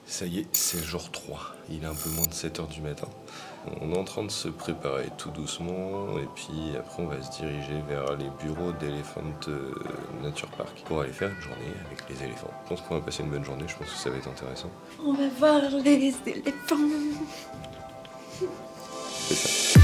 Ça y est, c'est jour 3. Il est un peu moins de 7 h du matin. On est en train de se préparer tout doucement et puis après on va se diriger vers les bureaux d'Elephant Nature Park pour aller faire une journée avec les éléphants. Je pense qu'on va passer une bonne journée, je pense que ça va être intéressant. On va voir les éléphants. C'est ça.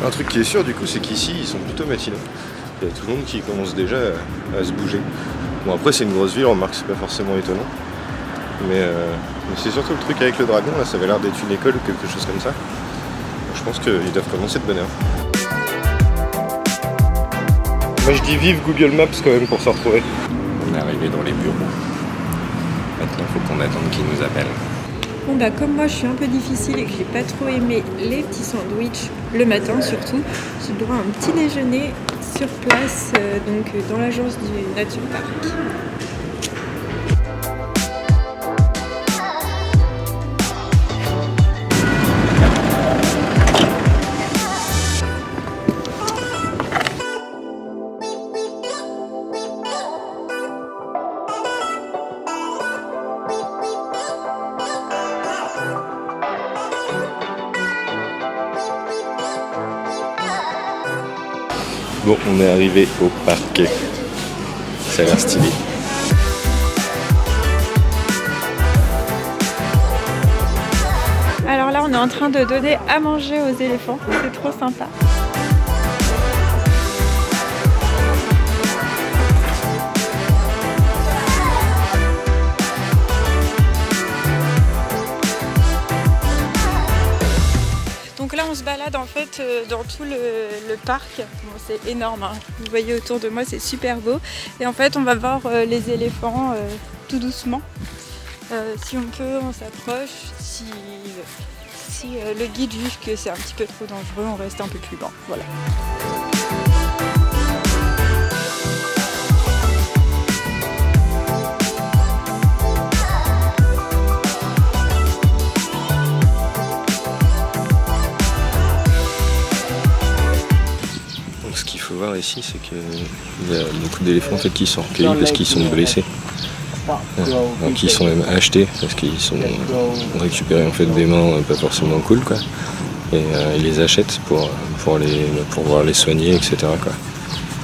Un truc qui est sûr du coup, c'est qu'ici ils sont plutôt matinaux. Il y a tout le monde qui commence déjà à se bouger. Bon après c'est une grosse ville, on remarque que c'est pas forcément étonnant. Mais c'est surtout le truc avec le dragon, là ça avait l'air d'être une école ou quelque chose comme ça. Donc, je pense qu'ils doivent commencer de bonne heure. Moi je dis vive Google Maps quand même pour se retrouver. On est arrivé dans les bureaux. Maintenant il faut qu'on attende qu'ils nous appellent. Bon bah comme moi je suis un peu difficile et que j'ai pas trop aimé les petits sandwichs le matin surtout, j'ai le droit à un petit déjeuner sur place donc dans l'agence du Nature Park. Bon, on est arrivé au parquet. Ça a l'air stylé. Alors là, on est en train de donner à manger aux éléphants. C'est trop sympa. Donc là on se balade en fait dans tout le parc, bon, c'est énorme, hein. Vous voyez autour de moi c'est super beau et en fait on va voir les éléphants tout doucement. Si on peut on s'approche, si le guide juge que c'est un petit peu trop dangereux on reste un peu plus loin, voilà. Ce qu'il faut voir ici, c'est qu'il y a beaucoup d'éléphants en fait, qui sont recueillis parce qu'ils sont blessés. Donc ils sont même achetés parce qu'ils sont récupérés en fait des mains pas forcément cool quoi. Et ils les achètent pour pouvoir les soigner, etc. quoi.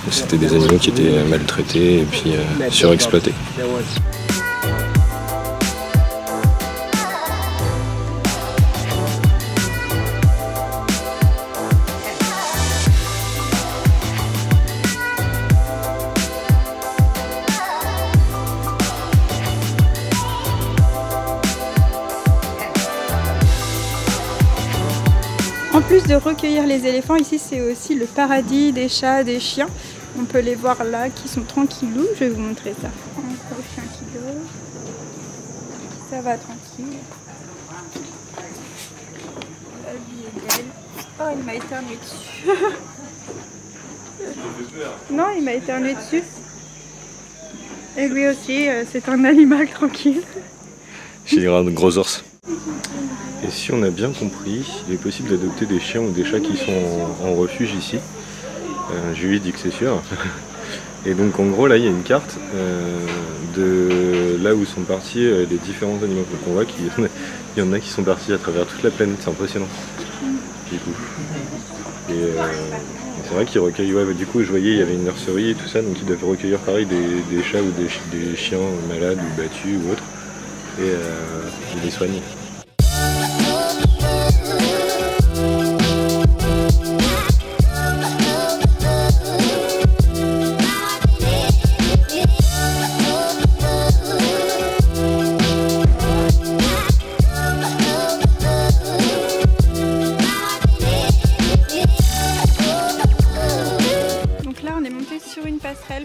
C'était des animaux qui étaient maltraités et puis surexploités. En plus de recueillir les éléphants, ici c'est aussi le paradis des chats, des chiens. On peut les voir là qui sont tranquillous. Je vais vous montrer ça. Encore le chien qui dort. Ça va tranquille. La vie est belle. Oh, il m'a éternué dessus. Non, il m'a éternué dessus. Et lui aussi, c'est un animal tranquille. J'ai un gros ours. Et si on a bien compris, il est possible d'adopter des chiens ou des chats qui sont en refuge ici. Julie dit que c'est sûr. Et donc en gros là il y a une carte de là où sont partis les différents animaux. Donc on voit qu'il y en a qui sont partis à travers toute la planète, c'est impressionnant. Du coup. Et c'est vrai qu'ils recueillent, ouais, du coup je voyais il y avait une nurserie et tout ça, donc ils doivent recueillir pareil des chats ou des chiens malades ou battus ou autres. Et ils les soignent.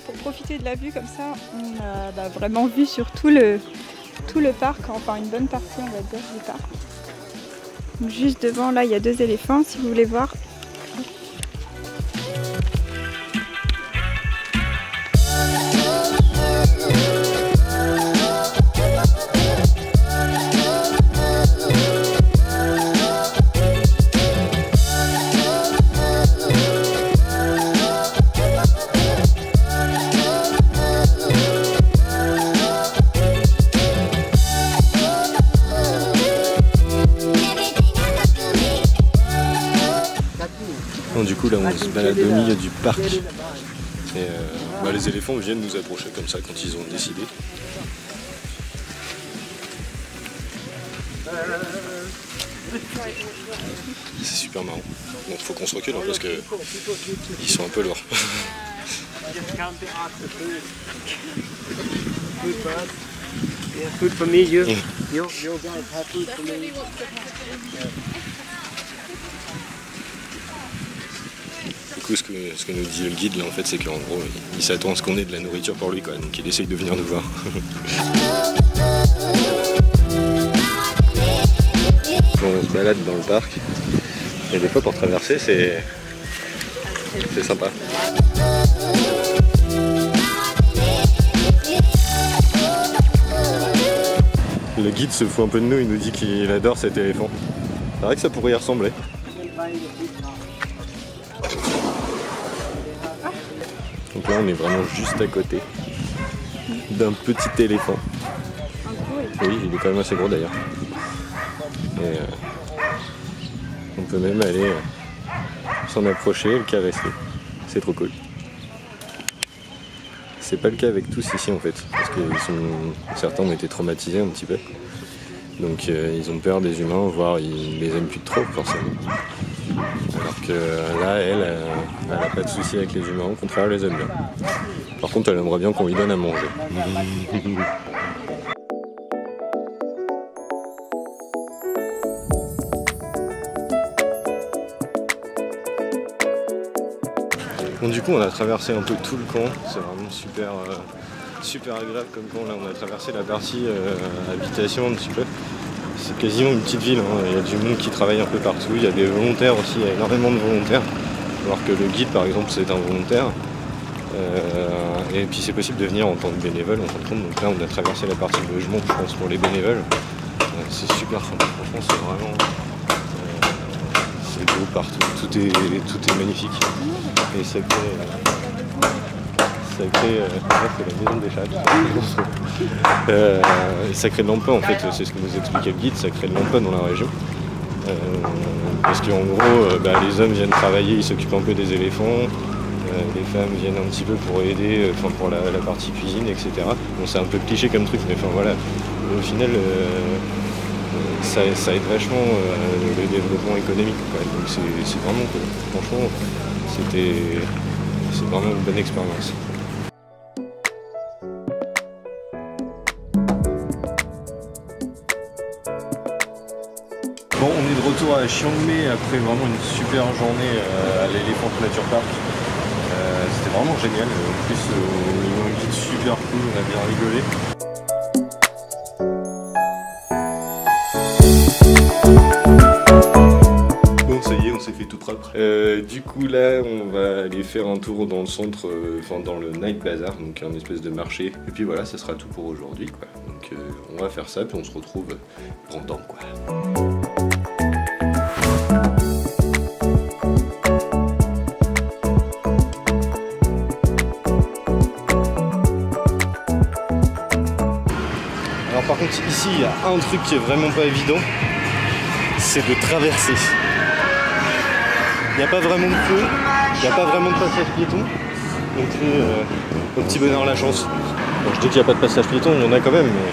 Pour profiter de la vue, comme ça on a vraiment vu sur tout le parc, enfin une bonne partie on va dire du parc. Donc, juste devant là il y a 2 éléphants si vous voulez voir. coup là on se balade au milieu du parc. Et les éléphants viennent nous approcher comme ça quand ils ont décidé. C'est super marrant. Bon, faut qu'on se recule hein, parce que ils sont un peu lourds. Food for me, you. You guys have food for me. Du coup, ce que nous dit le guide là en fait, c'est qu'en gros, il s'attend à ce qu'on ait de la nourriture pour lui quoi, donc il essaye de venir nous voir. Bon, on se balade dans le parc et des fois pour traverser c'est sympa. Le guide se fout un peu de nous, il nous dit qu'il adore cet éléphant. C'est vrai que ça pourrait y ressembler. Donc là on est vraiment juste à côté d'un petit éléphant. Oui, il est quand même assez gros d'ailleurs. Et on peut même aller s'en approcher et le caresser. C'est trop cool. C'est pas le cas avec tous ici en fait, parce que certains ont été traumatisés un petit peu. Donc ils ont peur des humains, voire ils les aiment plus trop forcément. Alors que là, elle a pas de souci avec les humains, au contraire elle les aime bien. Par contre elle aimerait bien qu'on lui donne à manger. Bon, du coup on a traversé un peu tout le camp, c'est vraiment super agréable comme camp. Là on a traversé la partie habitation un petit peu. C'est quasiment une petite ville, hein. Il y a du monde qui travaille un peu partout, il y a des volontaires aussi, il y a énormément de volontaires. Alors que le guide par exemple c'est un volontaire. Et puis c'est possible de venir en tant que bénévole en fin de compte. Donc là on a traversé la partie logement je pense pour les bénévoles. C'est super sympa, franchement c'est vraiment... c'est beau partout, tout est magnifique. Et ça crée la maison des chats. Ça crée de l'emploi en fait, c'est ce que nous expliquait le guide, ça crée de l'emploi dans la région. Parce qu'en gros, les hommes viennent travailler, ils s'occupent un peu des éléphants, les femmes viennent un petit peu pour aider, pour la partie cuisine, etc. Bon, c'est un peu cliché comme truc, mais enfin voilà, au final, ça aide vachement le développement économique, quoi. Donc c'est vraiment cool. Franchement, c'est vraiment une bonne expérience. Bon, on est de retour à Chiang Mai après vraiment une super journée à l'Elephant Nature Park. C'était vraiment génial. En plus, ils ont un guide super cool, on a bien rigolé. Bon, ça y est, on s'est fait tout propre. Du coup, là, on va aller faire un tour dans le centre, dans le Night Bazaar, donc un espèce de marché. Et puis voilà, ça sera tout pour aujourd'hui, quoi. Donc, on va faire ça, puis on se retrouve pendant, quoi. Alors par contre ici il y a un truc qui est vraiment pas évident, c'est de traverser. Il n'y a pas vraiment de feu, il n'y a pas vraiment de passage piéton, donc au petit bonheur la chance. Bon, je dis qu'il n'y a pas de passage piéton, il y en a quand même, mais...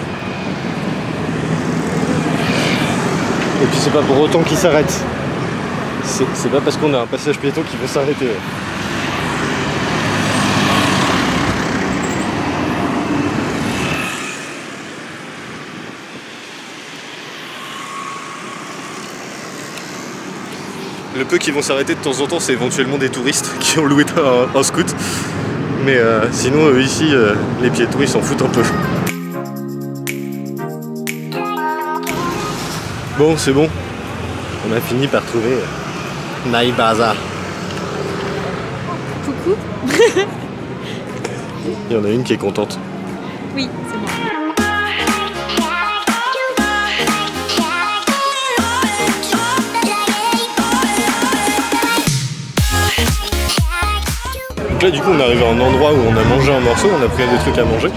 Et puis c'est pas pour autant qu'il s'arrête. C'est pas parce qu'on a un passage piéton qu'il veut s'arrêter. Le peu qui vont s'arrêter de temps en temps, c'est éventuellement des touristes qui ont loué un scoot. Mais sinon, ici, les piétons, ils s'en foutent un peu. Bon, c'est bon. On a fini par trouver Night Bazaar. Coucou. Il y en a une qui est contente. Oui, c'est bon. Donc là du coup on est arrivé à un endroit où on a mangé un morceau, on a pris des trucs à manger.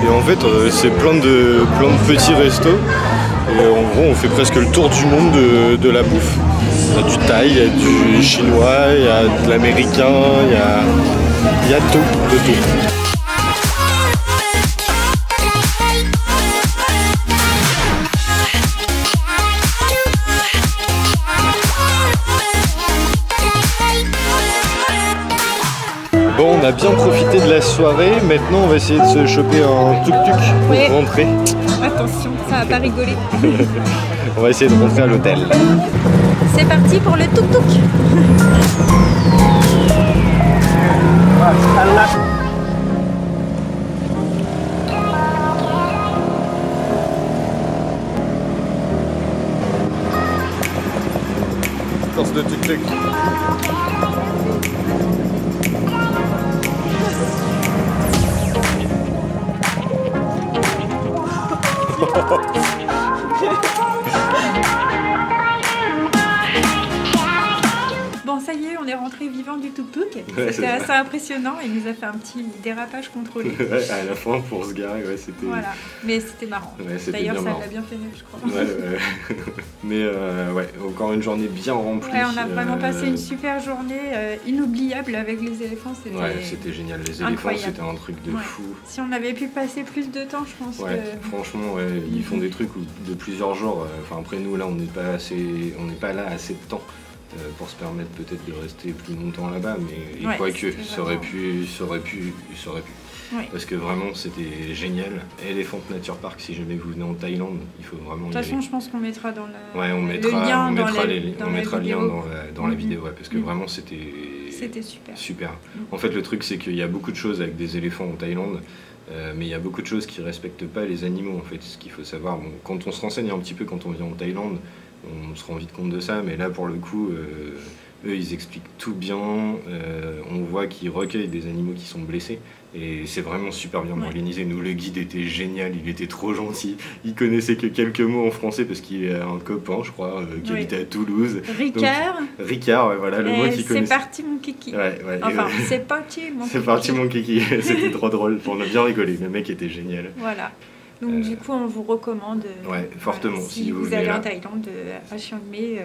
Et en fait c'est plein de petits restos. Et en gros on fait presque le tour du monde de la bouffe. Il y a du thaï, il y a du chinois, il y a de l'américain, il y a tout, de tout. Bon, on a bien profité de la soirée, maintenant on va essayer de se choper un tuk-tuk pour rentrer. Attention, ça va pas rigoler. On va essayer de rentrer à l'hôtel. C'est parti pour le tuk-tuk. Course de tuk-tuk. Bon, ça y est, on est rentré vivant du tuk-tuk. C'était assez impressionnant. Il nous a fait un petit dérapage contrôlé. Ouais, à la fin, pour se garer, ouais, c'était... Voilà, mais c'était marrant. Ouais, d'ailleurs, ça marrant. l'a bien fait rire, je crois. Ouais. Mais ouais, encore une journée bien remplie. Ouais, on a vraiment passé une super journée inoubliable avec les éléphants. Ouais, c'était génial. Les éléphants, c'était un truc de fou. Si on avait pu passer plus de temps, je pense que... Franchement, ouais, ils font des trucs de plusieurs jours. Enfin, après nous, là, on n'est pas là assez de temps pour se permettre peut-être de rester plus longtemps là-bas. Mais quoique, ça aurait pu. Ouais. Parce que vraiment c'était génial. Elephant Nature Park, si jamais vous venez en Thaïlande, il faut vraiment y aller. De toute façon, je pense qu'on mettra dans la... Ouais, on mettra le lien dans la vidéo, ouais, parce que vraiment c'était super. En fait, le truc c'est qu'il y a beaucoup de choses avec des éléphants en Thaïlande, mais il y a beaucoup de choses qui respectent pas les animaux en fait. Ce qu'il faut savoir, bon, quand on se renseigne un petit peu quand on vient en Thaïlande, on se rend vite compte de ça, mais là pour le coup... eux, ils expliquent tout bien, on voit qu'ils recueillent des animaux qui sont blessés, et c'est vraiment super bien organisé. Nous, le guide était génial, il était trop gentil, il connaissait que quelques mots en français parce qu'il est un copain, je crois, qui habitait à Toulouse. Ricard, ouais, voilà le mot qu'il connaissait. C'est parti mon kiki. Enfin, c'est parti mon kiki. C'est parti mon kiki, c'était trop drôle, on a bien rigolé, le mec était génial. Voilà. Donc du coup, on vous recommande, fortement, si vous allez en Thaïlande, à Chiang Mai,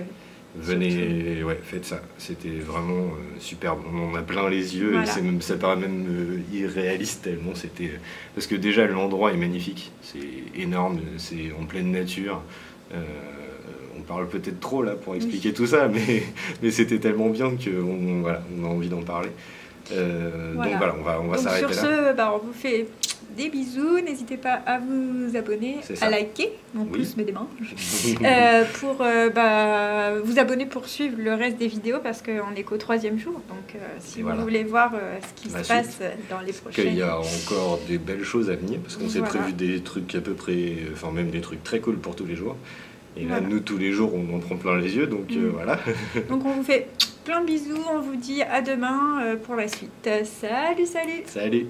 venez, faites ça. C'était vraiment superbe. On en a plein les yeux et ça paraît même irréaliste tellement c'était... Parce que déjà l'endroit est magnifique, c'est énorme, c'est en pleine nature. On parle peut-être trop là pour expliquer tout ça, mais c'était tellement bien qu'on on a envie d'en parler. Donc voilà, on va s'arrêter là. Sur ce, on vous fait des bisous, n'hésitez pas à vous abonner, à liker, mon pouce me démange, pour vous abonner pour suivre le reste des vidéos parce qu'on est qu'au 3e jour, donc si vous voulez voir ce qui se passe dans les prochaines... Il y a encore des belles choses à venir parce qu'on s'est prévu des trucs à peu près, enfin même des trucs très cool pour tous les jours. Et là, nous, tous les jours, on en prend plein les yeux, donc voilà. Donc on vous fait plein de bisous, on vous dit à demain pour la suite. Salut! Salut!